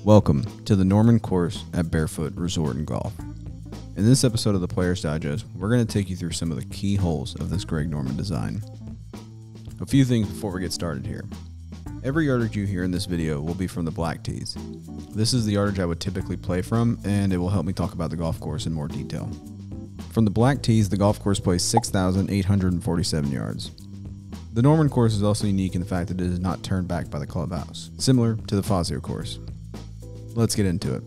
Welcome to the Norman course at Barefoot Resort Golf. In this episode of the Player's Digest, we're going to take you through some of the key holes of this Greg Norman design. A few things before we get started here. Every yardage you hear in this video will be from the black tees. This is the yardage I would typically play from, and it will help me talk about the golf course in more detail. From the black tees, the golf course plays 6,847 yards. The Norman course is also unique in the fact that it is not turned back by the clubhouse, similar to the Fazio course. Let's get into it.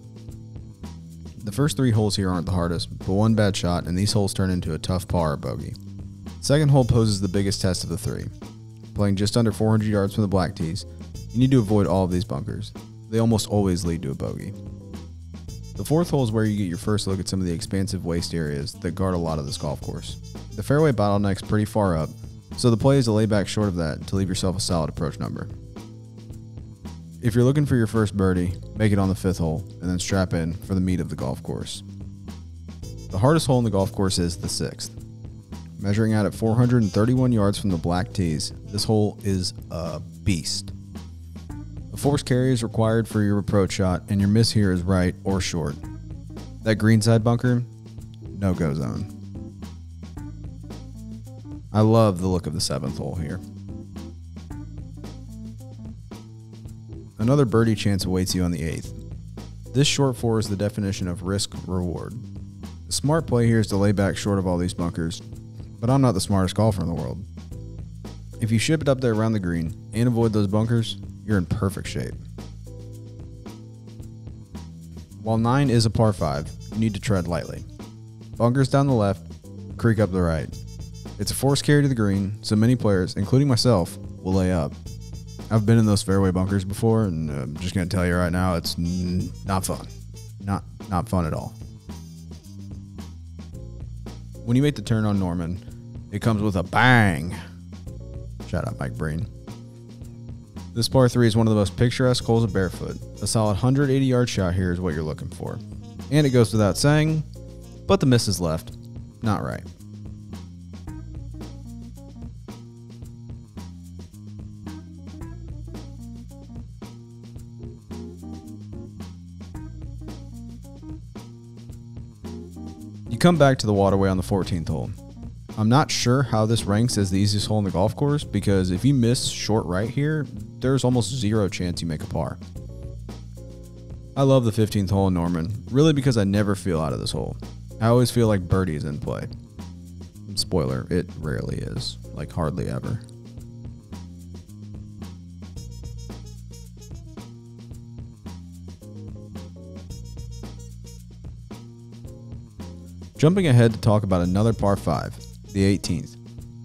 The first three holes here aren't the hardest, but one bad shot and these holes turn into a tough par or bogey. Second hole poses the biggest test of the three. Playing just under 400 yards from the black tees, you need to avoid all of these bunkers. They almost always lead to a bogey. The fourth hole is where you get your first look at some of the expansive waste areas that guard a lot of this golf course. The fairway bottleneck's pretty far up, so the play is to lay back short of that to leave yourself a solid approach number. If you're looking for your first birdie, make it on the fifth hole, and then strap in for the meat of the golf course. The hardest hole in the golf course is the sixth. Measuring out at 431 yards from the black tees, this hole is a beast. A force carry is required for your approach shot, and your miss here is right or short. That greenside bunker, no-go zone. I love the look of the seventh hole here. Another birdie chance awaits you on the eighth. This short four is the definition of risk-reward. The smart play here is to lay back short of all these bunkers, but I'm not the smartest golfer in the world. If you ship it up there around the green and avoid those bunkers, you're in perfect shape. While 9 is a par 5, you need to tread lightly. Bunkers down the left, creek up the right. It's a force carry to the green, so many players, including myself, will lay up. I've been in those fairway bunkers before, and I'm just going to tell you right now, it's not fun. Not fun at all. When you make the turn on Norman, it comes with a bang. Shout out Mike Breen. This par 3 is one of the most picturesque holes of Barefoot. A solid 180-yard shot here is what you're looking for. And it goes without saying, but the miss is left. Not right. You come back to the waterway on the 14th hole. I'm not sure how this ranks as the easiest hole in the golf course because if you miss short right here, there's almost zero chance you make a par. I love the 15th hole in Norman, really because I never feel out of this hole. I always feel like birdie is in play. Spoiler, it rarely is, like hardly ever. Jumping ahead to talk about another par 5, the 18th.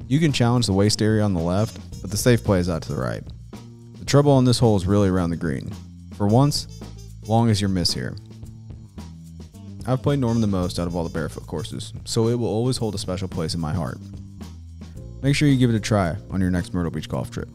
You can challenge the waste area on the left, but the safe play is out to the right. The trouble on this hole is really around the green. For once, long as your miss here. I've played Norman the most out of all the Barefoot courses, so it will always hold a special place in my heart. Make sure you give it a try on your next Myrtle Beach golf trip.